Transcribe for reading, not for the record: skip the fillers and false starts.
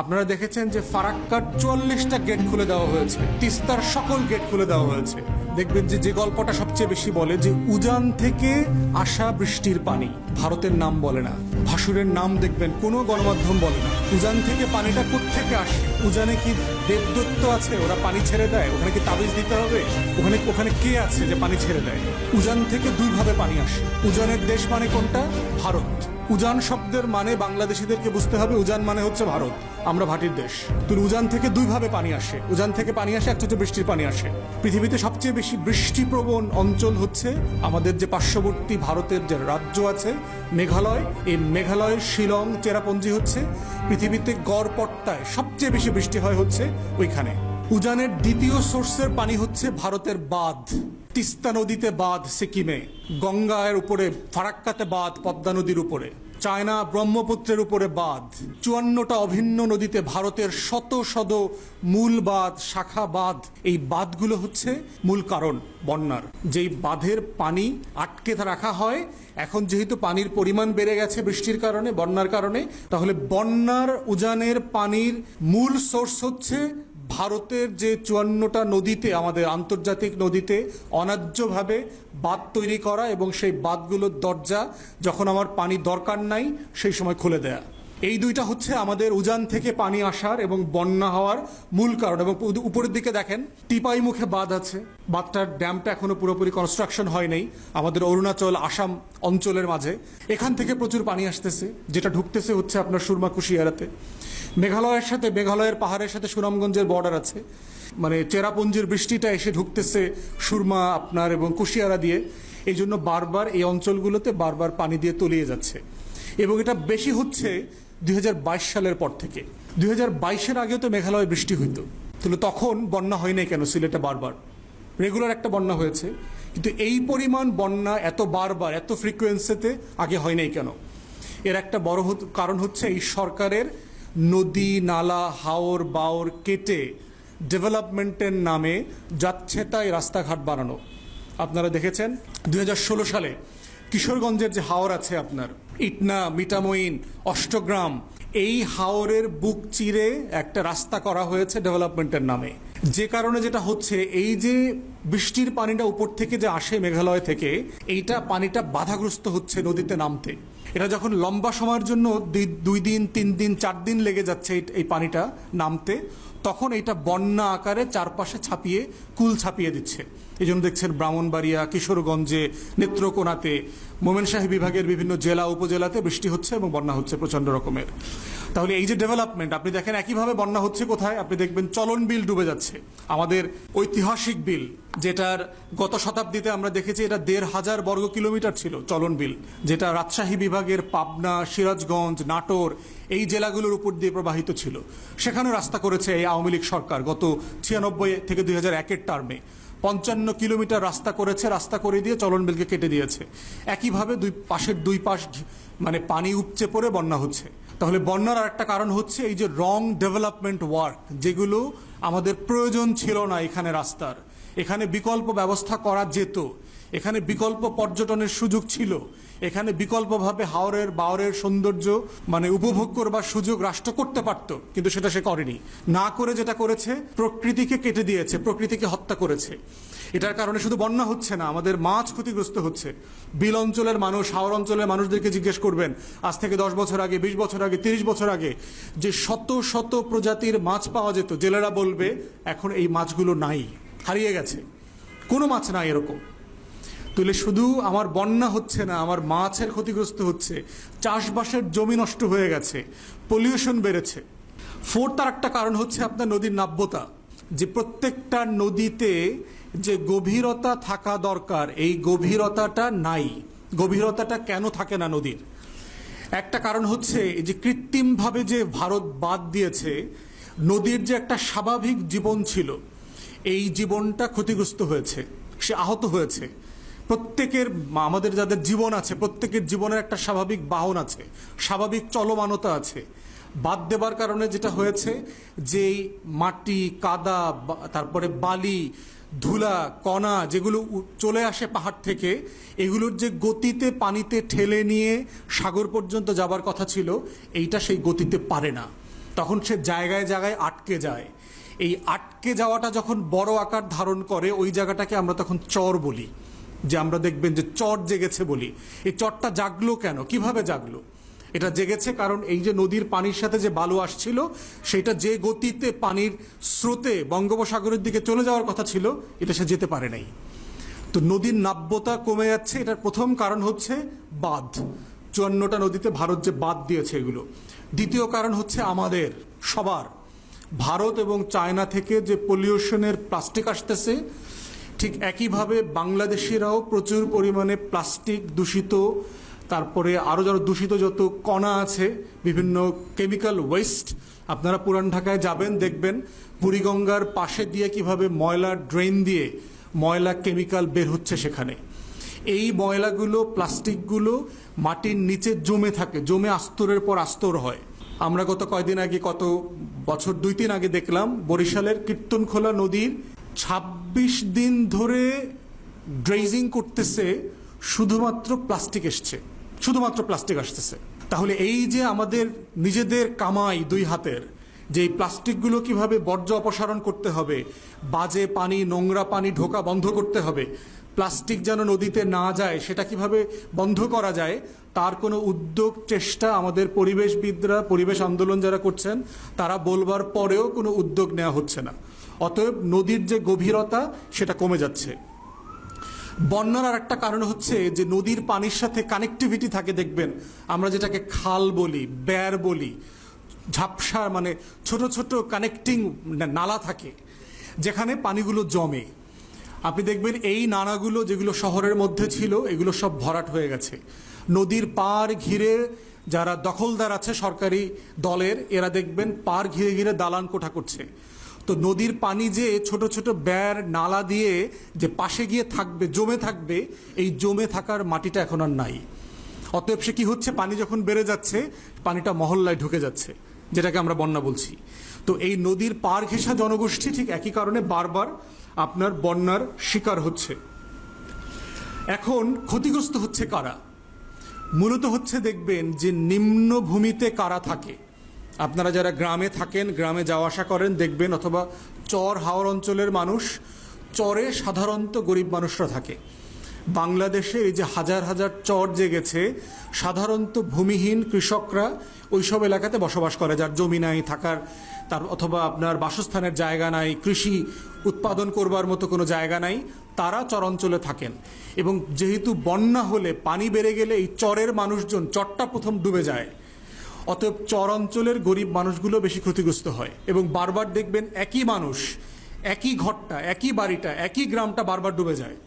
আপনারা দেখেছেন যে ফারাক্কার 44টা গেট খুলে দেওয়া হয়েছে, তিস্তার সকল গেট খুলে দেওয়া হয়েছে। দেখবেন যে গল্পটা সবচেয়ে বেশি বলে যে উজান থেকে আসা বৃষ্টির পানি, ভারতের নাম বলে না, ভাসুরের নাম দেখবেন কোনো গণমাধ্যম বলে না। উজান থেকে পানিটা কোত্থেকে আসে? উজানে কি দেবদত্ত আছে ওরা পানি ছেড়ে দেয়? ওখানে কি তাবিজ দিতে হবে? ওখানে কে আছে যে পানি ছেড়ে দেয়? উজান থেকে দুইভাবে পানি আসে। উজানের দেশ মানে কোনটা? ভারত। উজান শব্দের মানে বাংলাদেশিদেরকে বুঝতে হবে, উজান মানে হচ্ছে ভারত, আমরা ভাটির দেশ। তো উজান থেকে দুইভাবে পানি আসে। উজান থেকে পানি আসে, একটা হচ্ছে বৃষ্টির পানি আসে। পৃথিবীতে সবচেয়ে বেশি বৃষ্টিপ্রবণ অঞ্চল হচ্ছে আমাদের যে পার্শ্ববর্তী ভারতের যে রাজ্য আছে মেঘালয়। এই মেঘালয়ের শিলং চেরাপুঞ্জি হচ্ছে পৃথিবীতে গড় পট্টায় সবচেয়ে বেশি বৃষ্টি হয় হচ্ছে ওইখানে। উজানের দ্বিতীয় সোর্সের পানি হচ্ছে ভারতের বাঁধ, তিস্তা নদীতে বাঁধ সিকিমে, গঙ্গার উপরে ফারাক্কাতে বাঁধ পদ্মা নদীর উপরে, চায়না ব্রহ্মপুত্রের উপরে বাঁধ, 54টা অভিন্ন নদীতে ভারতের শত শত মূল বাঁধ, শাখা বাঁধ। এই বাঁধগুলো হচ্ছে মূল কারণ বন্যার। যেই বাঁধের পানি আটকে রাখা হয়, এখন যেহেতু পানির পরিমাণ বেড়ে গেছে বৃষ্টির কারণে, বন্যার কারণে, তাহলে বন্যার উজানের পানির মূল সোর্স হচ্ছে ভারতের যে 54টা নদীতে, আমাদের আন্তর্জাতিক নদীতে অন্যায্যভাবে বাঁধ তৈরি করা এবং সেই বাঁধগুলোর দরজা যখন আমার পানি দরকার নাই সেই সময় খুলে দেয়া। এই দুইটা হচ্ছে আমাদের উজান থেকে পানি আসার এবং বন্যা হওয়ার মূল কারণ। এবং উপরের দিকে দেখেন টিপাই মুখে বাঁধ আছে, বাঁধটার ড্যামটা এখনো পুরোপুরি কনস্ট্রাকশন হয় নাই আমাদের অরুণাচল আসাম অঞ্চলের মাঝে। এখান থেকে প্রচুর পানি আসতেছে, যেটা ঢুকতেছে হচ্ছে আপনার সুরমা কুশিয়ারাতে। মেঘালয়ের সাথে, মেঘালয়ের পাহাড়ের সাথে সুনামগঞ্জের বর্ডার আছে, মানে চেরাপুঞ্জির বৃষ্টিটা এসে ঢুকতেছে সুরমা আপনার এবং কুশিয়ারা দিয়ে। এই জন্য বারবার এই অঞ্চলগুলোতে বারবার পানি দিয়ে তলিয়ে যাচ্ছে এবং এটা বেশি হচ্ছে 2022 সালের পর থেকে। 2022-এর আগেও তো মেঘালয়ে বৃষ্টি হইতো, তাহলে তখন বন্যা হয় নাই কেন? সিলেটে বারবার রেগুলার একটা বন্যা হয়েছে, কিন্তু এই পরিমাণ বন্যা এত বারবার এত ফ্রিকোয়েন্সিতে আগে হয় নাই কেন? এর একটা বড় কারণ হচ্ছে এই সরকারের নদী নালা হাওর বাওর কেটে ডেভেলপমেন্টের নামে যাচ্ছে তাই রাস্তাঘাট বানানো। আপনারা দেখেছেন 2016 সালে কিশোরগঞ্জের যে হাওর আছে আপনার ইটনা, মিটামইন, অষ্টগ্রাম, এই হাওরের বুক চিরে একটা রাস্তা করা হয়েছে ডেভেলপমেন্টের নামে। যে কারণে যেটা হচ্ছে, এই যে বৃষ্টির পানিটা উপর থেকে যে আসে মেঘালয় থেকে, এইটা পানিটা বাধাগ্রস্ত হচ্ছে নদীতে নামতে। এটা যখন লম্বা সময়ের জন্য 2 দিন 3 দিন 4 দিন লেগে যাচ্ছে এই পানিটা নামতে, তখন এটা বন্যা আকারে চারপাশে কুল ছাপিয়ে দিচ্ছে। এই জন্য দেখছেন ব্রাহ্মণবাড়িয়া, কিশোরগঞ্জে, নেত্রকোনাতে, ময়মনসিংহ বিভাগের বিভিন্ন জেলা উপজেলাতে বৃষ্টি হচ্ছে এবং বন্যা হচ্ছে প্রচন্ড রকমের। তাহলে এই যে ডেভেলপমেন্ট, আপনি দেখেন একইভাবে বন্যা হচ্ছে কোথায়? আপনি দেখবেন চলন বিল ডুবে যাচ্ছে, আমাদের ঐতিহাসিক বিল, যেটার গত শতাব্দীতে আমরা দেখেছি এটা 1500 বর্গ কিলোমিটার ছিল চলন বিল, যেটা রাজশাহী বিভাগের পাবনা, সিরাজগঞ্জ, নাটোর এই জেলাগুলোর উপর দিয়ে প্রবাহিত ছিল। সেখানে রাস্তা করেছে এই আওয়ামী লীগ সরকার গত 96 থেকে 2001-এর টার্মে 55 কিলোমিটার রাস্তা করেছে, রাস্তা করে দিয়ে চলন বিলকে কেটে দিয়েছে। একইভাবে দুই পাশ মানে পানি উপচে পড়ে বন্যা হচ্ছে। তাহলে বন্যার আর একটা কারণ হচ্ছে এই যে রং ডেভেলপমেন্ট ওয়ার্ক, যেগুলো আমাদের প্রয়োজন ছিল না এখানে রাস্তার। এখানে বিকল্প ব্যবস্থা করা যেত, এখানে বিকল্প পর্যটনের সুযোগ ছিল, এখানে বিকল্পভাবে হাওরের বাওরের সৌন্দর্য মানে উপভোগ করবার সুযোগ রাষ্ট্র করতে পারত, কিন্তু সেটা সে করেনি। না করে যেটা করেছে, প্রকৃতিকে কেটে দিয়েছে, প্রকৃতিকে হত্যা করেছে। এটার কারণে শুধু বন্যা হচ্ছে না, আমাদের মাছ ক্ষতিগ্রস্ত হচ্ছে। বিল অঞ্চলের মানুষ, হাওর অঞ্চলের মানুষদেরকে জিজ্ঞেস করবেন আজ থেকে 10 বছর আগে, 20 বছর আগে, 30 বছর আগে যে শত শত প্রজাতির মাছ পাওয়া যেত, জেলেরা বলবে এখন এই মাছগুলো নাই, হারিয়ে গেছে, কোনো মাছ নাই এরকম। তাহলে শুধু আমার বন্যা হচ্ছে না, আমার মাছের ক্ষতিগ্রস্ত হচ্ছে, চাষবাসের জমি নষ্ট হয়ে গেছে, পলিউশন বেড়েছে। তার একটা কারণ হচ্ছে আপনার নদীর নাব্যতা, যে প্রত্যেকটা নদীতে যে গভীরতা থাকা দরকার এই গভীরতাটা নাই। গভীরতাটা কেন থাকে না নদীর? একটা কারণ হচ্ছে যে কৃত্রিমভাবে যে ভারত বাদ দিয়েছে, নদীর যে একটা স্বাভাবিক জীবন ছিল এই জীবনটা ক্ষতিগ্রস্ত হয়েছে, সে আহত হয়েছে। প্রত্যেকের, আমাদের যাদের জীবন আছে প্রত্যেকের জীবনের একটা স্বাভাবিক বাহন আছে, স্বাভাবিক চলমানতা আছে। বাদ দেবার কারণে যেটা হয়েছে যে মাটি, কাদা, তারপরে বালি, ধুলা, কণা যেগুলো চলে আসে পাহাড় থেকে, এগুলোর যে গতিতে পানিতে ঠেলে নিয়ে সাগর পর্যন্ত যাবার কথা ছিল, এইটা সেই গতিতে পারে না। তখন সে জায়গায় জায়গায় আটকে যায়। এই আটকে যাওয়াটা যখন বড় আকার ধারণ করে ওই জায়গাটাকে আমরা তখন চর বলি, যে আমরা দেখবেন যে চর জেগেছে বলি। এই চরটা জাগলো কেন, কিভাবে জাগলো? এটা জেগেছে কারণ এই যে নদীর পানির সাথে যে বালু আসছিল সেটা যে গতিতে পানির স্রোতে বঙ্গোপসাগরের দিকে চলে যাওয়ার কথা ছিল এটা সে যেতে পারে নাই। তো নদীর নাব্যতা কমে যাচ্ছে, এটার প্রথম কারণ হচ্ছে বাঁধ। 54টা নদীতে ভারত যে বাঁধ দিয়েছে এগুলো। দ্বিতীয় কারণ হচ্ছে আমাদের সবার, ভারত এবং চায়না থেকে যে পলিউশনের প্লাস্টিক আসতেছে, ঠিক একইভাবে বাংলাদেশিরাও প্রচুর পরিমাণে প্লাস্টিক দূষিত, তারপরে আরও যারা দূষিত যত কণা আছে, বিভিন্ন কেমিক্যাল ওয়েস্ট। আপনারা পুরান ঢাকায় যাবেন, দেখবেন বুড়িগঙ্গার পাশে দিয়ে কিভাবে ময়লা ড্রেন দিয়ে ময়লা কেমিক্যাল বের হচ্ছে সেখানে। এই ময়লাগুলো, প্লাস্টিকগুলো মাটির নিচে জমে থাকে, জমে আস্তরের পর আস্তর হয়। আমরা গত কয়দিন আগে, কত বছর 2-3 আগে দেখলাম বরিশালের কীর্তনখোলা নদীর 26 দিন ধরে ড্রেজিং করতেছে, শুধুমাত্র প্লাস্টিক এসছে, শুধুমাত্র প্লাস্টিক আসতেছে। তাহলে এই যে আমাদের নিজেদের কামাই 2 হাতের, যে এই প্লাস্টিকগুলো কিভাবে বর্জ্য অপসারণ করতে হবে, বাজে পানি, নোংরা পানি ঢোকা বন্ধ করতে হবে, প্লাস্টিক যেন নদীতে না যায় সেটা কিভাবে বন্ধ করা যায়, তার কোনো উদ্যোগ, চেষ্টা আমাদের পরিবেশবিদরা, পরিবেশ আন্দোলন যারা করছেন তারা বলবার পরেও কোনো উদ্যোগ নেওয়া হচ্ছে না। অতএব নদীর যে গভীরতা সেটা কমে যাচ্ছে। বন্যার আর একটা কারণ হচ্ছে যে নদীর পানির সাথে কানেক্টিভিটি থাকে, দেখবেন আমরা যেটাকে খাল বলি, বের বলি, ঝাপসা মানে ছোট ছোট কানেক্টিং নালা থাকে যেখানে পানিগুলো জমে। আপনি দেখবেন এই নালাগুলো যেগুলো শহরের মধ্যে ছিল এগুলো সব ভরাট হয়ে গেছে। নদীর পাড় ঘিরে যারা দখলদার আছে সরকারি দলের, এরা দেখবেন পাড় ঘিরে ঘিরে দালান কোঠা করছে। তো নদীর পানি যে ছোট ছোট বের নালা দিয়ে যে পাশে গিয়ে থাকবে, জমে থাকবে, এই জমে থাকার মাটিটা এখন আর নাই। অতএব সে কি হচ্ছে, পানি যখন বেড়ে যাচ্ছে পানিটা মহল্লায় ঢুকে যাচ্ছে, যেটাকে আমরা বন্যা বলছি। তো এই নদীর পাড় ঘেঁষা জনগোষ্ঠী ঠিক একই কারণে বারবার আপনার বন্যার শিকার হচ্ছে। এখন ক্ষতিগ্রস্ত হচ্ছে কারা? মূলত হচ্ছে দেখবেন যে নিম্নভূমিতে কারা থাকে। আপনারা যারা গ্রামে থাকেন, গ্রামে যাওয়া আসা করেন, দেখবেন, অথবা চর হাওর অঞ্চলের মানুষ, চরে সাধারণত গরিব মানুষরা থাকে। বাংলাদেশে এই যে হাজার হাজার চর জেগেছে, সাধারণত ভূমিহীন কৃষকরা ওইসব এলাকাতে বসবাস করে, যার জমি নাই থাকার, তার অথবা আপনার বাসস্থানের জায়গা নাই, কৃষি উৎপাদন করবার মতো কোনো জায়গা নাই, তারা চর অঞ্চলে থাকেন। এবং যেহেতু বন্যা হলে পানি বেড়ে গেলে এই চরের মানুষজন, চরটা প্রথম ডুবে যায়। অতএব চর অঞ্চলের গরিব মানুষগুলো বেশি ক্ষতিগ্রস্ত হয়। এবং বারবার দেখবেন একই মানুষ, একই ঘরটা, একই বাড়িটা, একই গ্রামটা বারবার ডুবে যায়।